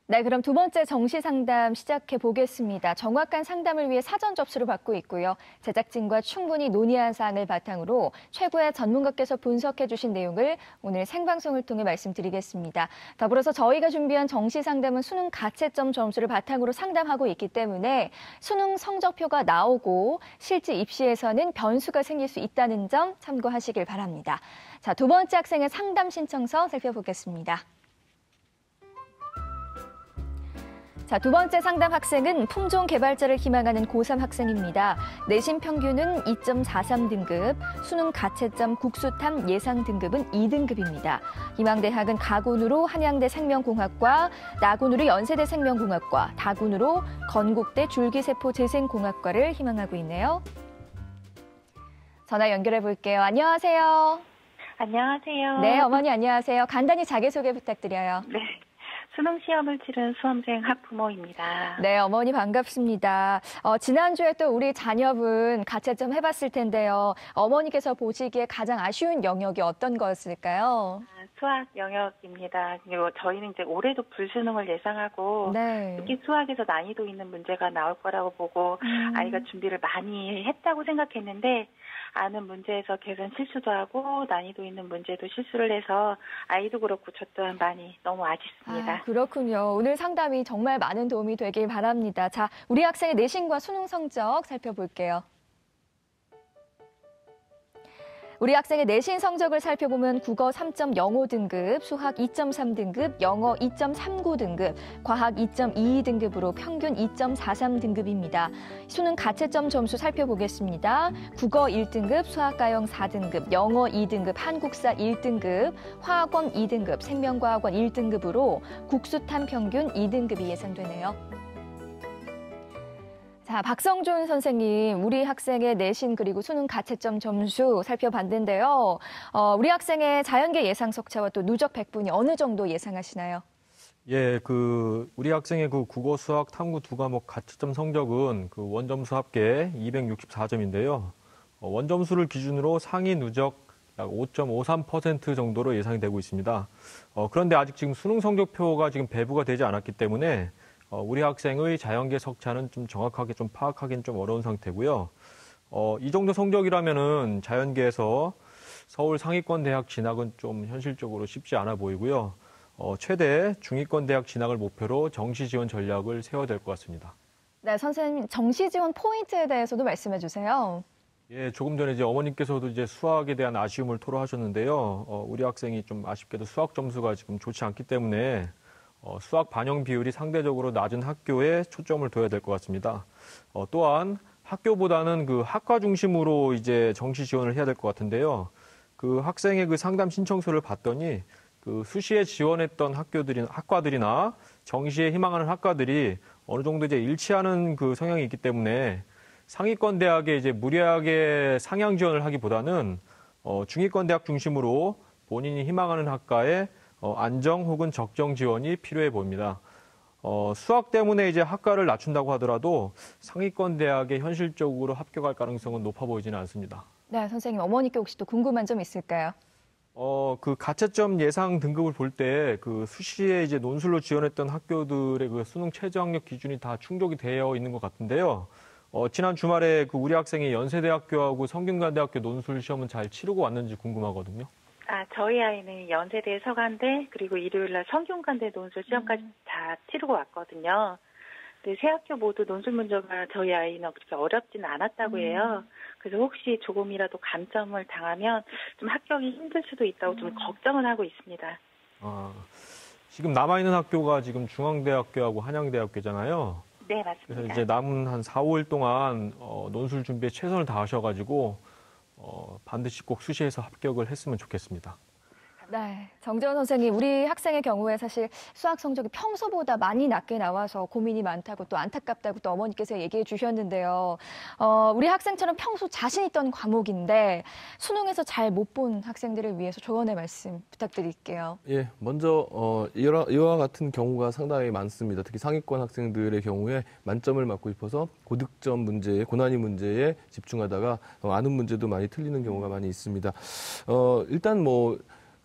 네, 그럼 두 번째 정시 상담 시작해 보겠습니다. 정확한 상담을 위해 사전 접수를 받고 있고요. 제작진과 충분히 논의한 사안을 바탕으로 최고의 전문가께서 분석해 주신 내용을 오늘 생방송을 통해 말씀드리겠습니다. 더불어서 저희가 준비한 정시 상담은 수능 가채점 점수를 바탕으로 상담하고 있기 때문에 수능 성적표가 나오고 실제 입시에서는 변수가 생길 수 있다는 점 참고하시길 바랍니다. 자, 두 번째 학생의 상담 신청서 살펴보겠습니다. 자, 두 번째 상담 학생은 품종 개발자를 희망하는 고3 학생입니다. 내신 평균은 2.43등급, 수능 가채점 국수탐 예상 등급은 2등급입니다. 희망대학은 가군으로 한양대 생명공학과, 나군으로 연세대 생명공학과, 다군으로 건국대 줄기세포재생공학과를 희망하고 있네요. 전화 연결해 볼게요. 안녕하세요. 안녕하세요. 네, 어머니 안녕하세요. 간단히 자기소개 부탁드려요. 네. 수능 시험을 치른 수험생 학부모입니다. 네, 어머니 반갑습니다. 지난주에 또 우리 자녀분 가채점 해봤을 텐데요. 어머니께서 보시기에 가장 아쉬운 영역이 어떤 거였을까요? 수학 영역입니다. 그리고 저희는 이제 올해도 불수능을 예상하고 네. 특히 수학에서 난이도 있는 문제가 나올 거라고 보고 아이가 준비를 많이 했다고 생각했는데 아는 문제에서 계산 실수도 하고 난이도 있는 문제도 실수를 해서 아이도 그렇고 저 또한 많이 너무 아쉽습니다. 그렇군요. 오늘 상담이 정말 많은 도움이 되길 바랍니다. 자, 우리 학생의 내신과 수능 성적 살펴볼게요. 우리 학생의 내신 성적을 살펴보면 국어 3.05등급, 수학 2.3등급, 영어 2.39등급, 과학 2.22등급으로 평균 2.43등급입니다. 수능 가채점 점수 살펴보겠습니다. 국어 1등급, 수학가형 4등급, 영어 2등급, 한국사 1등급, 화학원 2등급, 생명과학원 1등급으로 국수탐 평균 2등급이 예상되네요. 자, 박성준 선생님, 우리 학생의 내신 그리고 수능 가채점 점수 살펴봤는데요. 우리 학생의 자연계 예상 석차와 또 누적 백분위 어느 정도 예상하시나요? 예, 우리 학생의 국어, 수학, 탐구 두 과목 가채점 성적은 원점수 합계 264점인데요. 원점수를 기준으로 상위 누적 약 5.53% 정도로 예상이 되고 있습니다. 그런데 아직 지금 수능 성적표가 지금 배부가 되지 않았기 때문에 우리 학생의 자연계 석차는 좀 정확하게 좀 파악하기는 좀 어려운 상태고요. 이 정도 성적이라면은 자연계에서 서울 상위권 대학 진학은 좀 현실적으로 쉽지 않아 보이고요. 최대 중위권 대학 진학을 목표로 정시 지원 전략을 세워야 될 것 같습니다. 네, 선생님 정시 지원 포인트에 대해서도 말씀해 주세요. 예, 조금 전에 이제 어머님께서도 이제 수학에 대한 아쉬움을 토로하셨는데요. 우리 학생이 좀 아쉽게도 수학 점수가 지금 좋지 않기 때문에 수학 반영 비율이 상대적으로 낮은 학교에 초점을 둬야 될 것 같습니다. 또한 학교보다는 학과 중심으로 이제 정시 지원을 해야 될 것 같은데요. 학생의 상담 신청서를 봤더니 수시에 지원했던 학과들이나 정시에 희망하는 학과들이 어느 정도 이제 일치하는 성향이 있기 때문에 상위권 대학에 이제 무리하게 상향 지원을 하기보다는 중위권 대학 중심으로 본인이 희망하는 학과에 안정 혹은 적정 지원이 필요해 보입니다. 수학 때문에 이제 학과를 낮춘다고 하더라도 상위권 대학에 현실적으로 합격할 가능성은 높아 보이지는 않습니다. 네, 선생님 어머니께 혹시 또 궁금한 점 있을까요? 가채점 예상 등급을 볼 때 수시에 이제 논술로 지원했던 학교들의 수능 최저학력 기준이 다 충족이 되어 있는 것 같은데요. 지난 주말에 우리 학생이 연세대학교하고 성균관대학교 논술 시험은 잘 치르고 왔는지 궁금하거든요. 저희 아이는 연세대 서간대 그리고 일요일날 성균관대 논술 시험까지 다 치르고 왔거든요. 근데 세 학교 모두 논술 문제가 저희 아이는 그렇게 어렵지는 않았다고 해요. 그래서 혹시 조금이라도 감점을 당하면 좀 합격이 힘들 수도 있다고 좀 걱정을 하고 있습니다. 지금 남아있는 학교가 지금 중앙대학교하고 한양대학교잖아요. 네, 맞습니다. 그래서 이제 남은 한 4, 5일 동안 논술 준비에 최선을 다하셔가지고 반드시 꼭 수시에서 합격을 했으면 좋겠습니다. 네, 정재원 선생님, 우리 학생의 경우에 사실 수학 성적이 평소보다 많이 낮게 나와서 고민이 많다고 또 안타깝다고 또 어머니께서 얘기해 주셨는데요. 우리 학생처럼 평소 자신 있던 과목인데 수능에서 잘 못 본 학생들을 위해서 조언의 말씀 부탁드릴게요. 예, 먼저 이와 같은 경우가 상당히 많습니다. 특히 상위권 학생들의 경우에 만점을 맞고 싶어서 고득점 문제에, 고난이 문제에 집중하다가 아는 문제도 많이 틀리는 경우가 많이 있습니다. 일단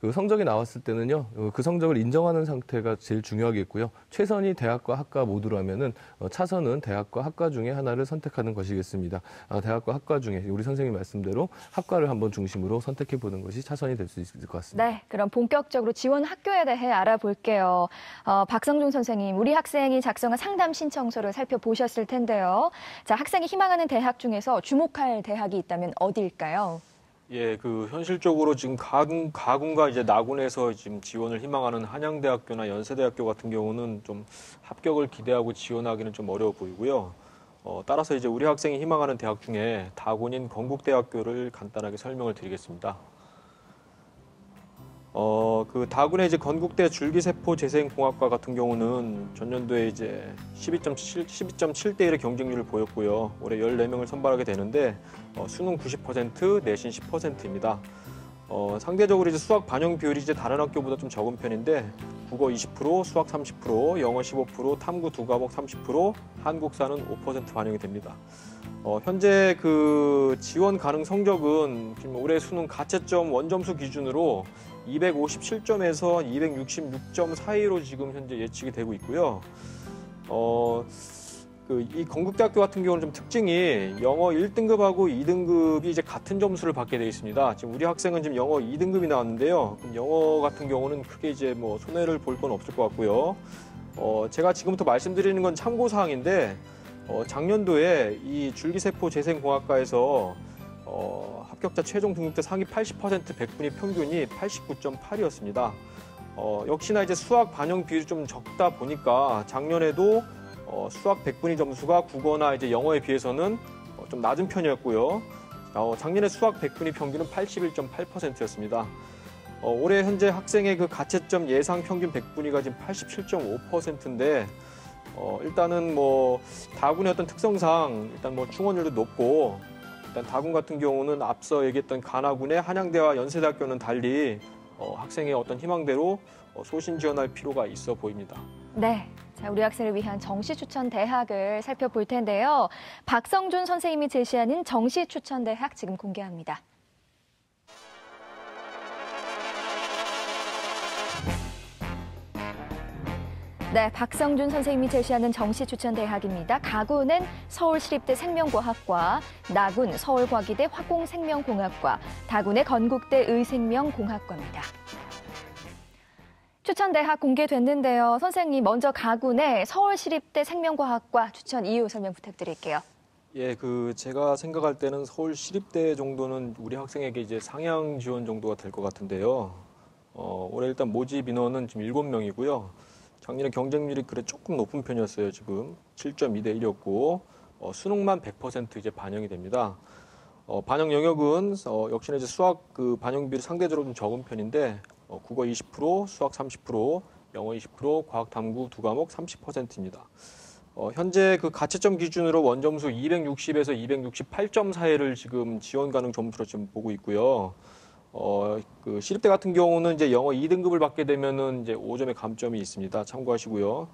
그 성적이 나왔을 때는요, 그 성적을 인정하는 상태가 제일 중요하겠고요. 최선이 대학과 학과 모두라면은 차선은 대학과 학과 중에 하나를 선택하는 것이겠습니다. 대학과 학과 중에 우리 선생님 말씀대로 학과를 한번 중심으로 선택해 보는 것이 차선이 될 수 있을 것 같습니다. 네, 그럼 본격적으로 지원 학교에 대해 알아볼게요. 박성준 선생님, 우리 학생이 작성한 상담 신청서를 살펴보셨을 텐데요. 자, 학생이 희망하는 대학 중에서 주목할 대학이 있다면 어디일까요? 예, 현실적으로 지금 가군과 이제 나군에서 지금 지원을 희망하는 한양대학교나 연세대학교 같은 경우는 좀 합격을 기대하고 지원하기는 좀 어려워 보이고요. 따라서 이제 우리 학생이 희망하는 대학 중에 다군인 건국대학교를 간단하게 설명을 드리겠습니다. 다군의 이제 건국대 줄기세포재생공학과 같은 경우는 전년도에 이제 12.7대 1의 경쟁률을 보였고요. 올해 14명을 선발하게 되는데 수능 90%, 내신 10%입니다. 상대적으로 이제 수학 반영 비율이 이제 다른 학교보다 좀 적은 편인데 국어 20%, 수학 30%, 영어 15%, 탐구 2과목 30%, 한국사는 5% 반영이 됩니다. 현재 지원 가능 성적은 지금 올해 수능 가채점 원점수 기준으로 257점에서 266점 사이로 지금 현재 예측이 되고 있고요. 이 건국대학교 같은 경우는 좀 특징이 영어 1등급하고 2등급이 이제 같은 점수를 받게 되어 있습니다. 지금 우리 학생은 지금 영어 2등급이 나왔는데요. 영어 같은 경우는 크게 이제 손해를 볼 건 없을 것 같고요. 제가 지금부터 말씀드리는 건 참고 사항인데 작년도에 이 줄기세포 재생공학과에서 합격자 최종 등록대 상위 80% 100분위 평균이 89.8이었습니다. 역시나 이제 수학 반영 비율이 좀 적다 보니까 작년에도 수학 100분위 점수가 국어나 이제 영어에 비해서는 좀 낮은 편이었고요. 작년에 수학 100분위 평균은 81.8%였습니다. 올해 현재 학생의 가채점 예상 평균 100분위가 지금 87.5%인데 일단은 다군의 어떤 특성상 일단 충원율도 높고 일단 다군 같은 경우는 앞서 얘기했던 가나군의 한양대와 연세대학교는 달리 학생의 어떤 희망대로 소신 지원할 필요가 있어 보입니다. 네. 자, 우리 학생을 위한 정시 추천 대학을 살펴볼 텐데요. 박성준 선생님이 제시하는 정시 추천 대학 지금 공개합니다. 네, 박성준 선생님이 제시하는 정시 추천 대학입니다. 가군은 서울시립대 생명과학과, 나군 서울과기대 화공생명공학과, 다군의 건국대 의생명공학과입니다. 추천 대학 공개됐는데요. 선생님, 먼저 가군의 서울시립대 생명과학과 추천 이유 설명 부탁드릴게요. 예, 제가 생각할 때는 서울시립대 정도는 우리 학생에게 이제 상향 지원 정도가 될 것 같은데요. 올해 일단 모집 인원은 지금 7명이고요. 작년에 경쟁률이 조금 높은 편이었어요. 지금 7.2대 1이었고 수능만 100% 이제 반영이 됩니다. 반영 영역은 역시나 이제 수학 반영 비율이 상대적으로 좀 적은 편인데 국어 20%, 수학 30%, 영어 20%, 과학 탐구 2과목 30%입니다. 현재 가채점 기준으로 원점수 260에서 268점 사이를 지금 지원 가능 점수로 지금 보고 있고요. 시립대 같은 경우는 이제 영어 2등급을 받게 되면은 이제 5점의 감점이 있습니다. 참고하시고요.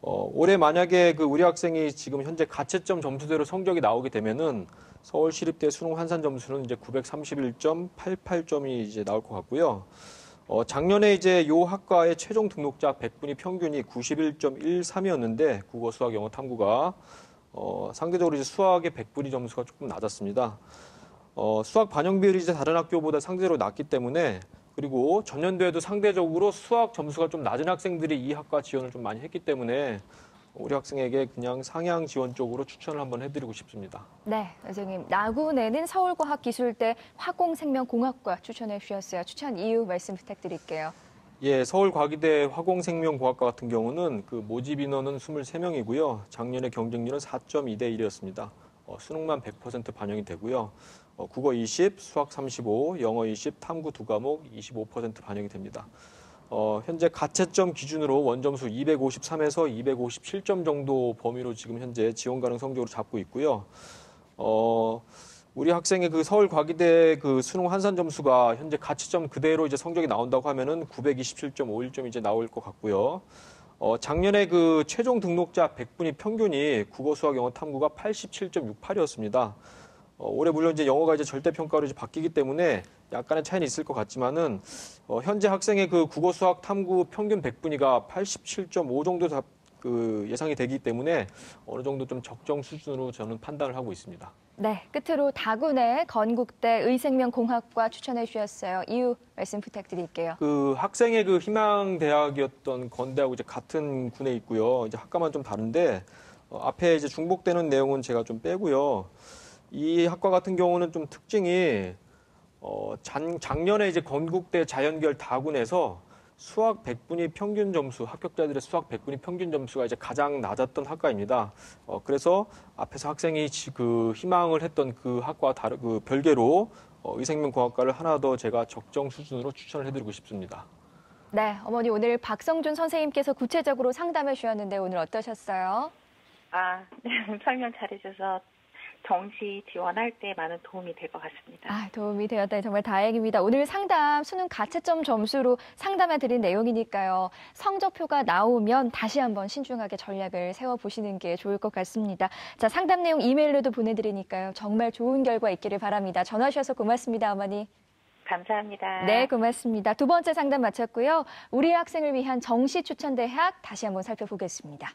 올해 만약에 우리 학생이 지금 현재 가채점 점수대로 성적이 나오게 되면은 서울시립대 수능 환산 점수는 이제 931.88점이 이제 나올 것 같고요. 작년에 이제 요 학과의 최종 등록자 100분위 평균이 91.13이었는데 국어, 수학, 영어, 탐구가 상대적으로 이제 수학의 100분위 점수가 조금 낮았습니다. 수학 반영 비율이 이제 다른 학교보다 상대적으로 낮기 때문에 그리고 전년도에도 상대적으로 수학 점수가 좀 낮은 학생들이 이 학과 지원을 좀 많이 했기 때문에 우리 학생에게 그냥 상향 지원 쪽으로 추천을 한번 해드리고 싶습니다. 네, 선생님. 나군에는 서울과학기술대 화공생명공학과 추천해 주셨어요. 추천 이유 말씀 부탁드릴게요. 예, 서울과기대 화공생명공학과 같은 경우는 모집 인원은 23명이고요. 작년에 경쟁률은 4.2대 1이었습니다. 수능만 100% 반영이 되고요. 국어 20, 수학 35, 영어 20, 탐구 2과목 25% 반영이 됩니다. 현재 가채점 기준으로 원점수 253에서 257점 정도 범위로 지금 현재 지원 가능 성적으로 잡고 있고요. 우리 학생의 서울과기대 수능 환산 점수가 현재 가채점 그대로 이제 성적이 나온다고 하면은 927.51점이 이제 나올 것 같고요. 작년에 최종 등록자 100분위 평균이 국어, 수학, 영어, 탐구가 87.68이었습니다. 올해 물론 이제 영어가 이제 절대 평가로 이제 바뀌기 때문에 약간의 차이는 있을 것 같지만은 현재 학생의 그 국어, 수학, 탐구 평균 100분위가 87.5 정도 예상이 되기 때문에 어느 정도 좀 적정 수준으로 저는 판단을 하고 있습니다. 네, 끝으로 다군의 건국대 의생명공학과 추천해 주셨어요. 이유 말씀 부탁드릴게요. 그 학생의 그 희망 대학이었던 건대하고 이제 같은 군에 있고요. 이제 학과만 좀 다른데 앞에 이제 중복되는 내용은 제가 좀 빼고요. 이 학과 같은 경우는 좀 특징이 작년에 이제 건국대 자연계열 다군에서 수학 100분위 평균 점수, 합격자들의 수학 100분위 평균 점수가 이제 가장 낮았던 학과입니다. 그래서 앞에서 학생이 그 희망을 했던 그 학과와 그 별개로 의생명공학과를 하나 더 제가 적정 수준으로 추천을 해드리고 싶습니다. 네, 어머니 오늘 박성준 선생님께서 구체적으로 상담해 주셨는데 오늘 어떠셨어요? 네, 설명 잘해줘서 정시 지원할 때 많은 도움이 될 것 같습니다. 도움이 되었다니 정말 다행입니다. 오늘 상담 수능 가채점 점수로 상담해 드린 내용이니까요. 성적표가 나오면 다시 한번 신중하게 전략을 세워보시는 게 좋을 것 같습니다. 자, 상담 내용 이메일로도 보내드리니까요. 정말 좋은 결과 있기를 바랍니다. 전화 주셔서 고맙습니다, 어머니. 감사합니다. 네, 고맙습니다. 두 번째 상담 마쳤고요. 우리 학생을 위한 정시 추천 대학 다시 한번 살펴보겠습니다.